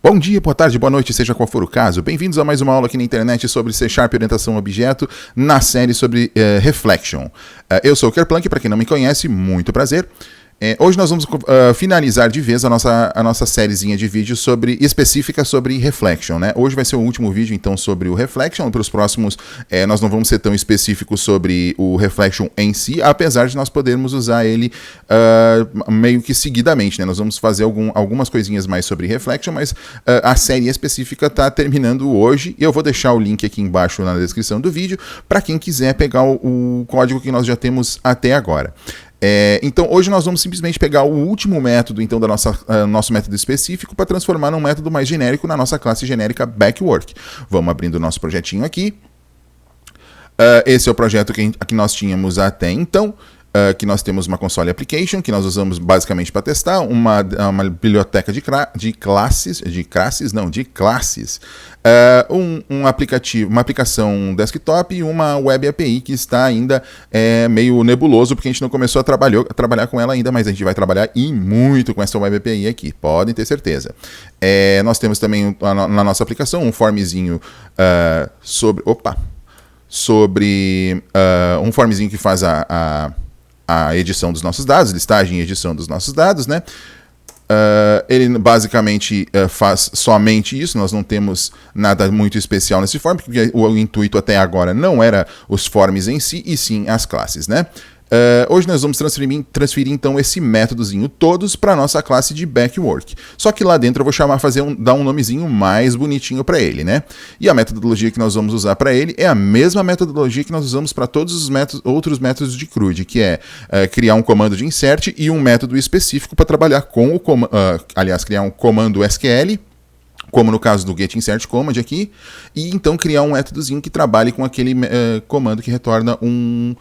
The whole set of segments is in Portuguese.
Bom dia, boa tarde, boa noite, seja qual for o caso. Bem-vindos a mais uma aula aqui na internet sobre C# e orientação a objeto, na série sobre Reflection. Eu sou o Kerplunk, para quem não me conhece, muito prazer. Hoje nós vamos finalizar de vez a nossa sériezinha de vídeos específica sobre Reflection, né? Hoje vai ser o último vídeo, então, sobre o Reflection. Para os próximos, nós não vamos ser tão específicos sobre o Reflection em si, apesar de nós podermos usar ele meio que seguidamente, né? Nós vamos fazer algumas coisinhas mais sobre Reflection, mas a série específica está terminando hoje. E eu vou deixar o link aqui embaixo na descrição do vídeo para quem quiser pegar o código que nós já temos até agora. Então hoje nós vamos simplesmente pegar o último método então nosso método específico para transformar num método mais genérico na nossa classe genérica Backwork. Vamos abrindo o nosso projetinho aqui. Esse é o projeto que nós tínhamos até então. Que nós temos uma console application que nós usamos basicamente para testar, uma biblioteca de classes, um aplicativo, uma aplicação desktop e uma web API que está ainda meio nebuloso porque a gente não começou a trabalhar com ela ainda, mas a gente vai trabalhar e muito com essa web API aqui, podem ter certeza. Nós temos também na nossa aplicação um formzinho sobre um formzinho que faz a edição dos nossos dados, listagem e edição dos nossos dados, né? Ele basicamente faz somente isso, nós não temos nada muito especial nesse form, porque o intuito até agora não era os forms em si, e sim as classes, né? Hoje nós vamos transferir então esse métodozinho todos para a nossa classe de Backwork. Só que lá dentro eu vou dar um nomezinho mais bonitinho para ele, né? E a metodologia que nós vamos usar para ele é a mesma metodologia que nós usamos para todos os outros métodos de CRUD, que é criar um comando de insert e um método específico para trabalhar com criar um comando SQL, como no caso do getInsertCommand aqui, e então criar um métodozinho que trabalhe com aquele comando que retorna um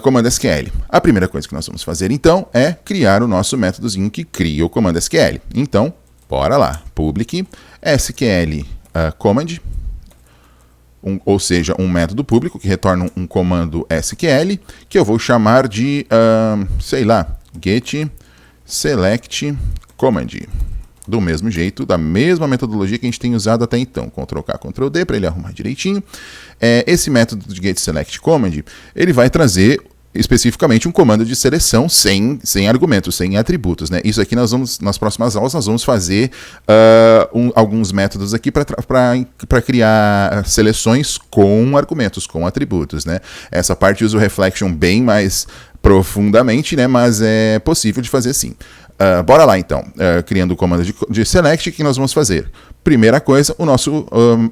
comando SQL. A primeira coisa que nós vamos fazer, então, é criar o nosso métodozinho que cria o comando SQL. Então, bora lá. Public SQL command, ou seja, um método público que retorna um comando SQL, que eu vou chamar de, getSelectCommand. Do mesmo jeito, da mesma metodologia que a gente tem usado até então. Ctrl+K, Ctrl+D para ele arrumar direitinho. Esse método de getSelectCommand, ele vai trazer especificamente um comando de seleção sem argumentos, sem atributos, né? Isso aqui nas próximas aulas nós vamos fazer alguns métodos aqui para criar seleções com argumentos, com atributos, né? Essa parte usa o Reflection bem mais profundamente, né? Mas é possível de fazer sim. Bora lá então, criando o comando de select, o que nós vamos fazer? Primeira coisa,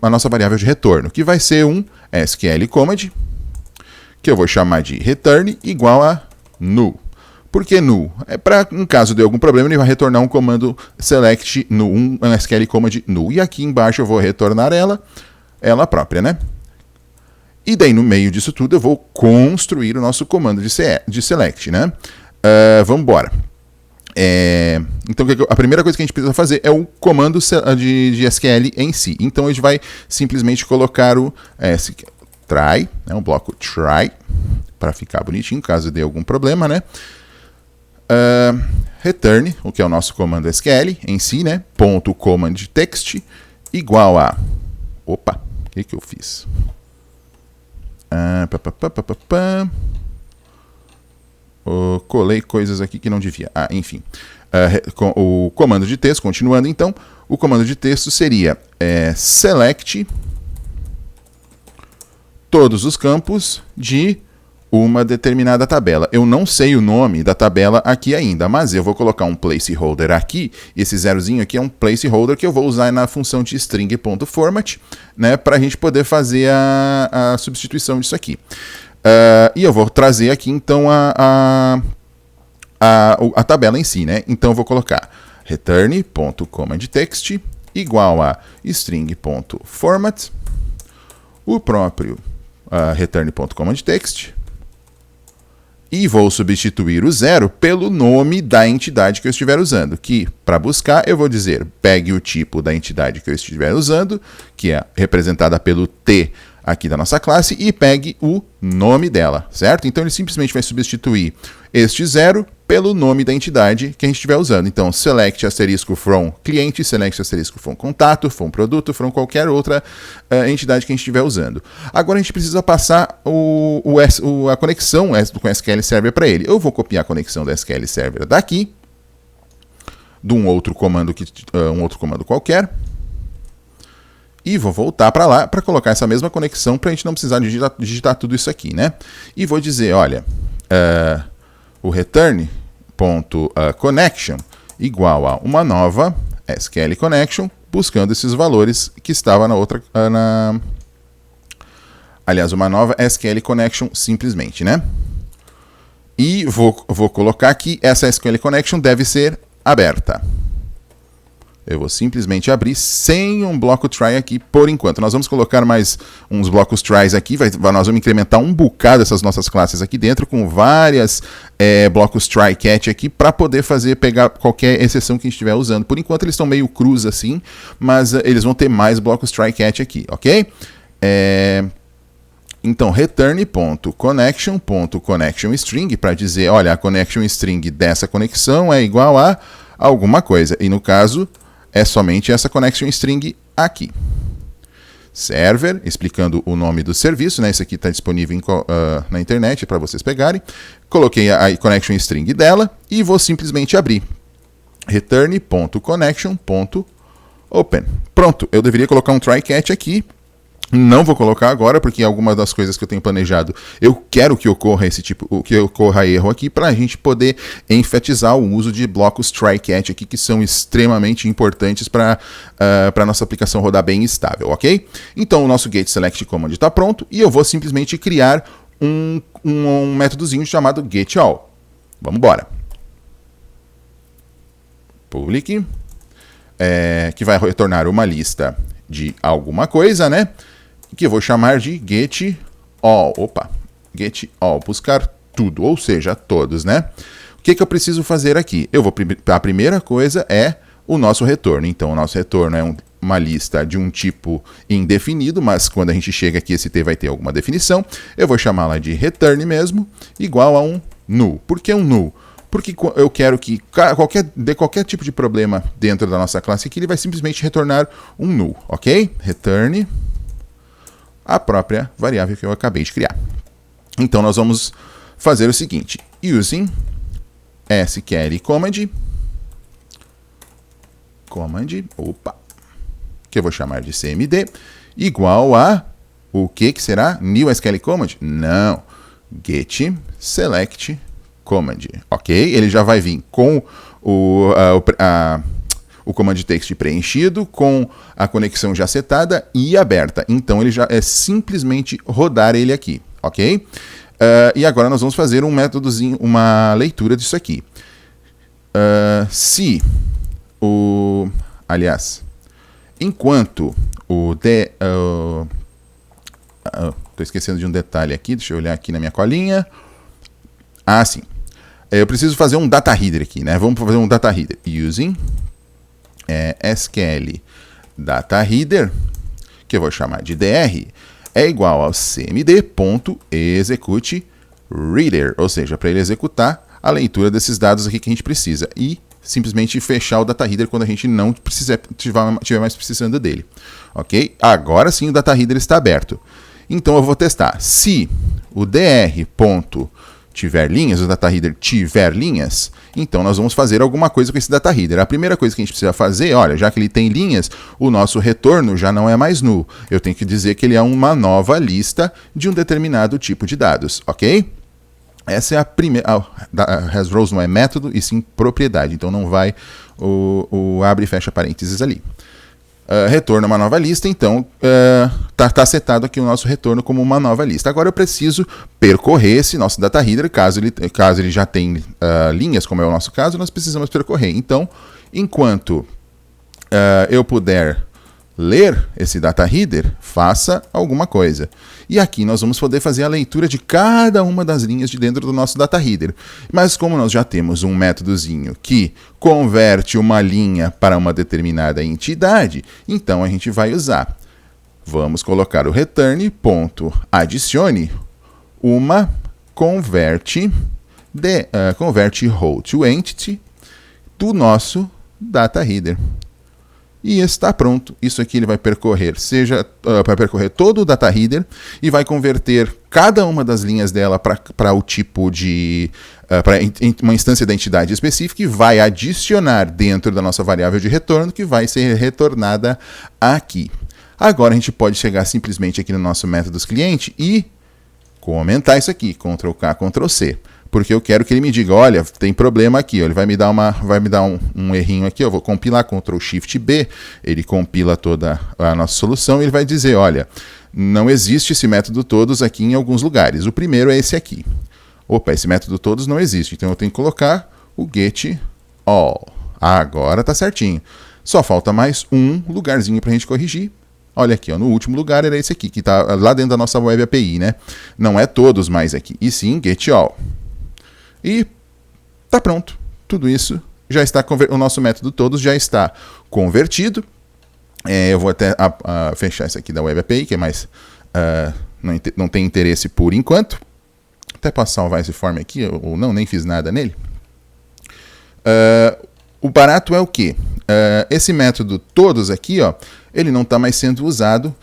a nossa variável de retorno, que vai ser um SQL command, que eu vou chamar de return igual a null. Por que null? Em caso de algum problema, ele vai retornar um comando select null, um SQL command null. E aqui embaixo eu vou retornar ela própria, né? E daí no meio disso tudo eu vou construir o nosso comando de select, né? Vamos embora. Então a primeira coisa que a gente precisa fazer é o comando de SQL em si. Então a gente vai simplesmente colocar o try, né, um bloco try, para ficar bonitinho, caso dê algum problema, né? Return, o que é o nosso comando SQL em si, né? Ponto command text igual a... Opa, o que eu fiz? Colei coisas aqui que não devia. Enfim. O comando de texto, continuando então, o comando de texto seria select todos os campos de uma determinada tabela. Eu não sei o nome da tabela aqui ainda, mas eu vou colocar um placeholder aqui. Esse zerozinho aqui é um placeholder que eu vou usar na função de string.format, né, para a gente poder fazer a substituição disso aqui. E eu vou trazer aqui então a tabela em si, né? Então eu vou colocar return.commandText igual a string.format, o próprio return.commandText, e vou substituir o 0 pelo nome da entidade que eu estiver usando, que para buscar eu vou dizer pegue o tipo da entidade que eu estiver usando, que é representada pelo T aqui da nossa classe, e pegue o nome dela, certo? Então ele simplesmente vai substituir este 0 pelo nome da entidade que a gente estiver usando. Então, select asterisco from cliente, select asterisco from contato, from produto, from qualquer outra entidade que a gente estiver usando. Agora a gente precisa passar a conexão com o SQL Server para ele. Eu vou copiar a conexão do SQL Server daqui, de um outro comando qualquer, e vou voltar para lá para colocar essa mesma conexão para a gente não precisar digitar tudo isso aqui, né? E vou dizer, olha, o return.connection igual a uma nova SQL connection, buscando esses valores que estava na outra, aliás, uma nova SQL connection simplesmente, né? E vou colocar que essa SQL connection deve ser aberta. Eu vou simplesmente abrir sem um bloco try aqui por enquanto. Nós vamos colocar mais uns blocos tries aqui. Nós vamos incrementar um bocado essas nossas classes aqui dentro com várias blocos try catch aqui para poder pegar qualquer exceção que a gente estiver usando. Por enquanto eles estão meio crus assim, mas eles vão ter mais blocos try catch aqui, ok? Então, return.connection string para dizer, olha, a connection string dessa conexão é igual a alguma coisa. E no caso, é somente essa connection string aqui. Server, explicando o nome do serviço, né? Isso aqui está disponível na internet para vocês pegarem. Coloquei a connection string dela e vou simplesmente abrir. Return.connection.open. Pronto, eu deveria colocar um try catch aqui. Não vou colocar agora, porque algumas das coisas que eu tenho planejado, eu quero que ocorra erro aqui, para a gente poder enfatizar o uso de blocos try-catch aqui, que são extremamente importantes para a nossa aplicação rodar bem estável, ok? Então o nosso getSelectCommand está pronto, e eu vou simplesmente criar um métodozinho chamado getAll. Vamos embora. Public, que vai retornar uma lista de alguma coisa, né? Que eu vou chamar de getAll. getAll, buscar tudo, ou seja, todos, né? O que eu preciso fazer aqui? A primeira coisa é o nosso retorno. Então, o nosso retorno é uma lista de um tipo indefinido, mas quando a gente chega aqui, esse T vai ter alguma definição. Eu vou chamá-la de return mesmo, igual a um null. Por que um null? Porque eu quero que qualquer tipo de problema dentro da nossa classe aqui, ele vai simplesmente retornar um null, ok? Return a própria variável que eu acabei de criar. Então, nós vamos fazer o seguinte. Using SQL command, que eu vou chamar de cmd, igual a o que será? New SQL command? Não. Get select command, ok? Ele já vai vir com o command text preenchido, com a conexão já setada e aberta. Então ele já é simplesmente rodar ele aqui, ok? E agora nós vamos fazer um métodozinho, uma leitura disso aqui. Enquanto estou esquecendo de um detalhe aqui, deixa eu olhar aqui na minha colinha. Sim. Eu preciso fazer um data reader aqui, né? Vamos fazer um data reader. Using SQL data reader, que eu vou chamar de dr, é igual ao cmd.executeReader, ou seja, para ele executar a leitura desses dados aqui que a gente precisa e simplesmente fechar o data reader quando a gente não estiver mais precisando dele, ok? Agora sim o data reader está aberto. Então eu vou testar. Se o dr. tiver linhas, o data reader tiver linhas, então nós vamos fazer alguma coisa com esse data reader. A primeira coisa que a gente precisa fazer, olha, já que ele tem linhas, o nosso retorno já não é mais null. Eu tenho que dizer que ele é uma nova lista de um determinado tipo de dados, ok? Essa é a primeira. hasRows não é método, e sim propriedade, então não vai o abre e fecha parênteses ali. Retorna uma nova lista, então está setado aqui o nosso retorno como uma nova lista. Agora eu preciso percorrer esse nosso data reader, caso ele já tenha linhas, como é o nosso caso, nós precisamos percorrer. Então, enquanto eu puder ler esse data reader, faça alguma coisa. E aqui nós vamos poder fazer a leitura de cada uma das linhas de dentro do nosso data reader. Mas como nós já temos um métodozinho que converte uma linha para uma determinada entidade, então a gente vai usar. Vamos colocar o return.adicione uma converte converte row to entity do nosso data header. E está pronto. Isso aqui ele vai percorrer, vai percorrer todo o data header e vai converter cada uma das linhas dela para o tipo de para uma instância da entidade específica e vai adicionar dentro da nossa variável de retorno que vai ser retornada aqui. Agora a gente pode chegar simplesmente aqui no nosso métodos cliente e comentar isso aqui, Ctrl K, Ctrl C. Porque eu quero que ele me diga, olha, tem problema aqui, ó. Ele vai me dar um errinho aqui, eu vou compilar, Ctrl Shift B, ele compila toda a nossa solução e ele vai dizer, olha, não existe esse método todos aqui em alguns lugares. O primeiro é esse aqui. Opa, esse método todos não existe, então eu tenho que colocar o get all. Agora tá certinho. Só falta mais um lugarzinho para a gente corrigir. Olha aqui, ó, no último lugar era esse aqui, que está lá dentro da nossa Web API, né? Não é todos mais aqui, e sim get all. E tá pronto. Tudo isso já está o nosso método todos já está convertido. Eu vou até fechar isso aqui da Web API, que é mais não tem interesse por enquanto. Até posso salvar esse form aqui, ou não, nem fiz nada nele. O barato é o quê? Esse método todos aqui, ó, ele não está mais sendo usado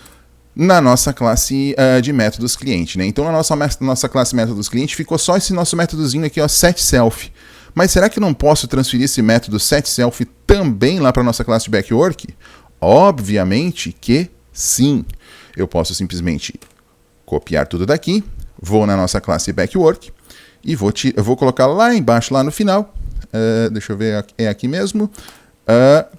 na nossa classe de métodos cliente, né? Então, na nossa classe métodos cliente ficou só esse nosso métodozinho aqui, ó, setSelf. Mas será que eu não posso transferir esse método setSelf também lá para a nossa classe de backwork? Obviamente que sim. Eu posso simplesmente copiar tudo daqui, vou na nossa classe backwork e vou colocar lá embaixo, lá no final. Deixa eu ver, é aqui mesmo.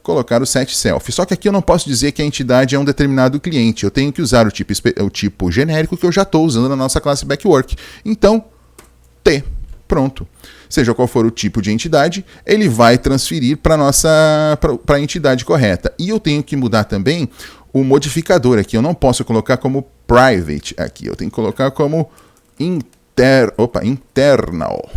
Colocar o setSelf. Só que aqui eu não posso dizer que a entidade é um determinado cliente. Eu tenho que usar o tipo genérico que eu já estou usando na nossa classe backwork. Então, T. Pronto. Seja qual for o tipo de entidade, ele vai transferir para a entidade correta. E eu tenho que mudar também o modificador aqui. Eu não posso colocar como private aqui. Eu tenho que colocar como internal.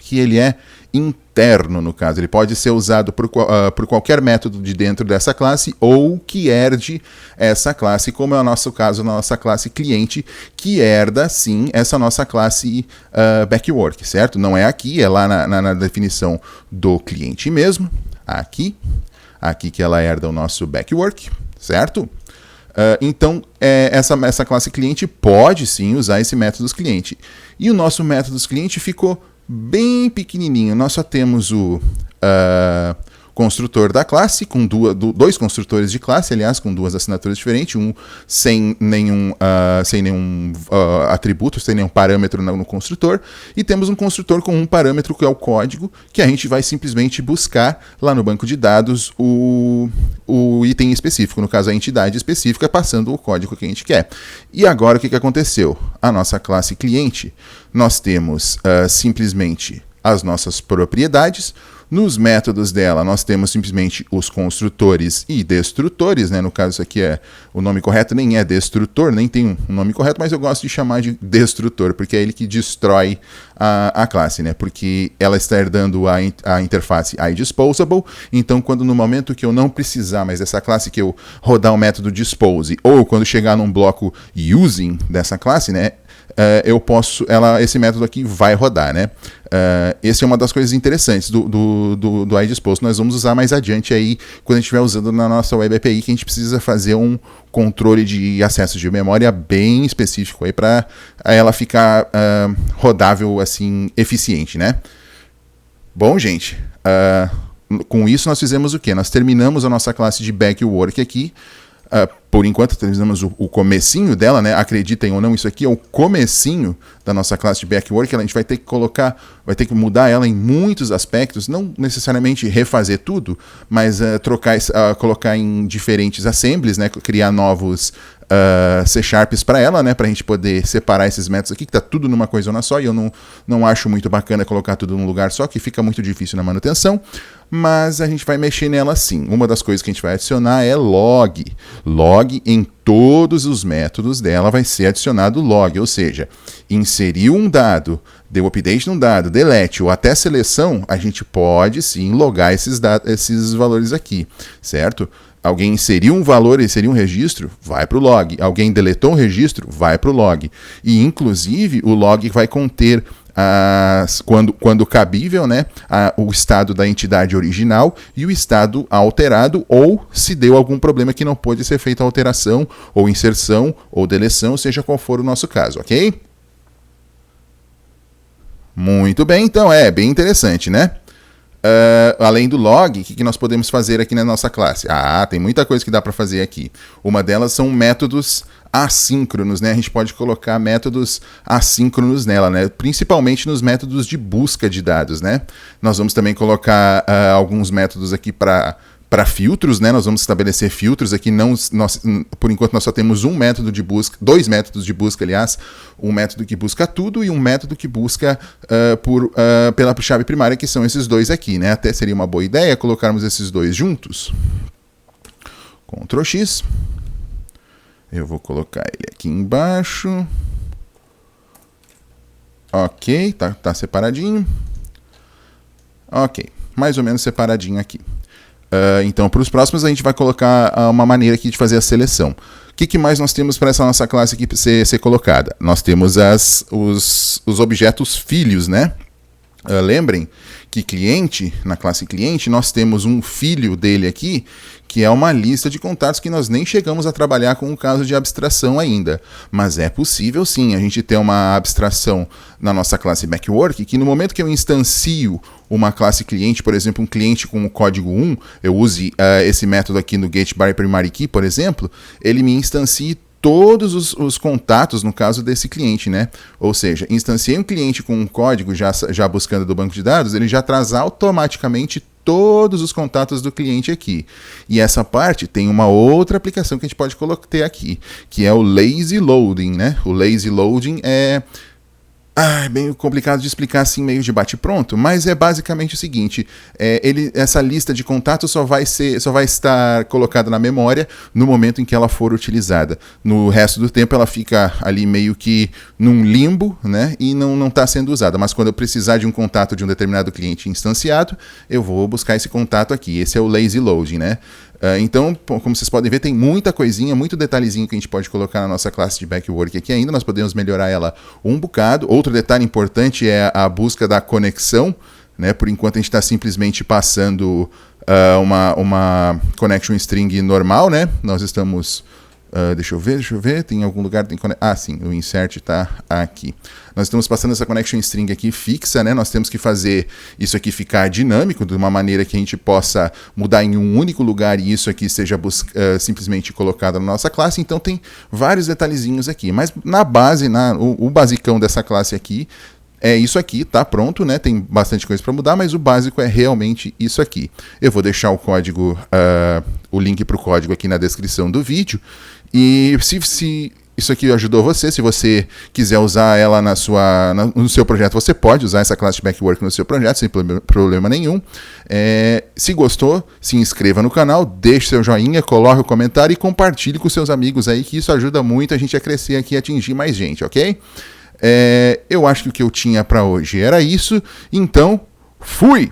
Que ele é interno, no caso. Ele pode ser usado por qualquer método de dentro dessa classe ou que herde essa classe, como é o nosso caso, a nossa classe cliente, que herda, sim, essa nossa classe backwork, certo? Não é aqui, é lá na definição do cliente mesmo. Aqui que ela herda o nosso backwork, certo? Então, essa classe cliente pode, sim, usar esse métodos cliente. E o nosso métodos cliente ficou bem pequenininho. Nós só temos o construtor da classe, com dois construtores de classe, aliás, com duas assinaturas diferentes, um sem nenhum atributo, sem nenhum parâmetro no construtor, e temos um construtor com um parâmetro que é o código, que a gente vai simplesmente buscar lá no banco de dados o item específico, no caso a entidade específica, passando o código que a gente quer. E agora o que aconteceu? A nossa classe cliente, nós temos simplesmente as nossas propriedades. Nos métodos dela, nós temos simplesmente os construtores e destrutores, né? No caso, isso aqui o nome correto nem é destrutor, nem tem um nome correto, mas eu gosto de chamar de destrutor, porque é ele que destrói a classe, né? Porque ela está herdando a interface iDisposable, então quando no momento que eu não precisar mais dessa classe, que eu rodar o método dispose, ou quando chegar num bloco using dessa classe, né? Esse método aqui vai rodar, né? Essa é uma das coisas interessantes do iDispose. Nós vamos usar mais adiante aí, quando a gente estiver usando na nossa Web API, que a gente precisa fazer um controle de acesso de memória bem específico aí para ela ficar rodável, assim, eficiente, né? Bom, gente, com isso nós fizemos o quê? Nós terminamos a nossa classe de backwork aqui. Por enquanto, terminamos o comecinho dela, né? Acreditem ou não, isso aqui é o comecinho da nossa classe de backwork. A gente vai ter que mudar ela em muitos aspectos, não necessariamente refazer tudo, mas colocar em diferentes assemblies, né? Criar novos C# para ela, né? Para a gente poder separar esses métodos aqui, que está tudo numa coisona só, e eu não acho muito bacana colocar tudo num lugar só, que fica muito difícil na manutenção. Mas a gente vai mexer nela sim. Uma das coisas que a gente vai adicionar é log. Log em todos os métodos dela vai ser adicionado log, ou seja, inseriu um dado, deu update num dado, delete ou até seleção, a gente pode sim logar esses valores aqui, certo? Alguém inseriu um valor, inseriu um registro, vai para o log. Alguém deletou um registro, vai para o log. E, inclusive, o log vai conter quando cabível, né, o estado da entidade original e o estado alterado, ou se deu algum problema que não pôde ser feita alteração, ou inserção, ou deleção, seja qual for o nosso caso, ok? Muito bem, então é bem interessante, né? Além do log, o que nós podemos fazer aqui na nossa classe? Tem muita coisa que dá para fazer aqui. Uma delas são métodos assíncronos, né? A gente pode colocar métodos assíncronos nela, né? Principalmente nos métodos de busca de dados, né? Nós vamos também colocar alguns métodos aqui para filtros, né? Nós vamos estabelecer filtros aqui. Por enquanto nós só temos um método de busca, dois métodos de busca, aliás, um método que busca tudo e um método que busca pela chave primária, que são esses dois aqui, né? Até seria uma boa ideia colocarmos esses dois juntos. Ctrl X. Eu vou colocar ele aqui embaixo. Ok, tá separadinho. Ok, mais ou menos separadinho aqui. Então, para os próximos, a gente vai colocar uma maneira aqui de fazer a seleção. O que mais nós temos para essa nossa classe aqui ser colocada? Nós temos os objetos filhos, né? Lembrem que cliente, na classe cliente, nós temos um filho dele aqui, que é uma lista de contatos que nós nem chegamos a trabalhar com o caso de abstração ainda. Mas é possível sim a gente ter uma abstração na nossa classe Backwork, que no momento que eu instancio uma classe cliente, por exemplo, um cliente com o código 1, eu use esse método aqui no getByPrimaryKey, por exemplo, ele me instancie todos os contatos, no caso desse cliente, né? Ou seja, instanciei um cliente com um código já buscando do banco de dados, ele já traz automaticamente todos os contatos do cliente aqui. E essa parte tem uma outra aplicação que a gente pode ter aqui, que é o Lazy Loading, né? O Lazy Loading é bem complicado de explicar assim, meio de bate-pronto, mas é basicamente o seguinte, essa lista de contatos só vai estar colocada na memória no momento em que ela for utilizada. No resto do tempo ela fica ali meio que num limbo, né, e não está sendo usada, mas quando eu precisar de um contato de um determinado cliente instanciado, eu vou buscar esse contato aqui. Esse é o Lazy Loading, né? Então, como vocês podem ver, tem muita coisinha, muito detalhezinho que a gente pode colocar na nossa classe de Backwork aqui ainda. Nós podemos melhorar ela um bocado. Outro detalhe importante é a busca da conexão, né? Por enquanto a gente está simplesmente passando uma connection string normal, né? Nós estamos... deixa eu ver, tem algum lugar... sim, o insert está aqui. Nós estamos passando essa connection string aqui fixa, né? Nós temos que fazer isso aqui ficar dinâmico, de uma maneira que a gente possa mudar em um único lugar e isso aqui seja simplesmente colocado na nossa classe. Então tem vários detalhezinhos aqui, mas na base, o basicão dessa classe aqui é isso aqui, tá pronto, né? Tem bastante coisa para mudar, mas o básico é realmente isso aqui. Eu vou deixar o código, o link para o código aqui na descrição do vídeo. E se isso aqui ajudou você, se você quiser usar ela no seu projeto, você pode usar essa classe de Backwork no seu projeto, sem problema nenhum. Se gostou, se inscreva no canal, deixe seu joinha, coloque o comentário e compartilhe com seus amigos aí, que isso ajuda muito a gente a crescer aqui e atingir mais gente, ok? Eu acho que o que eu tinha para hoje era isso, então fui!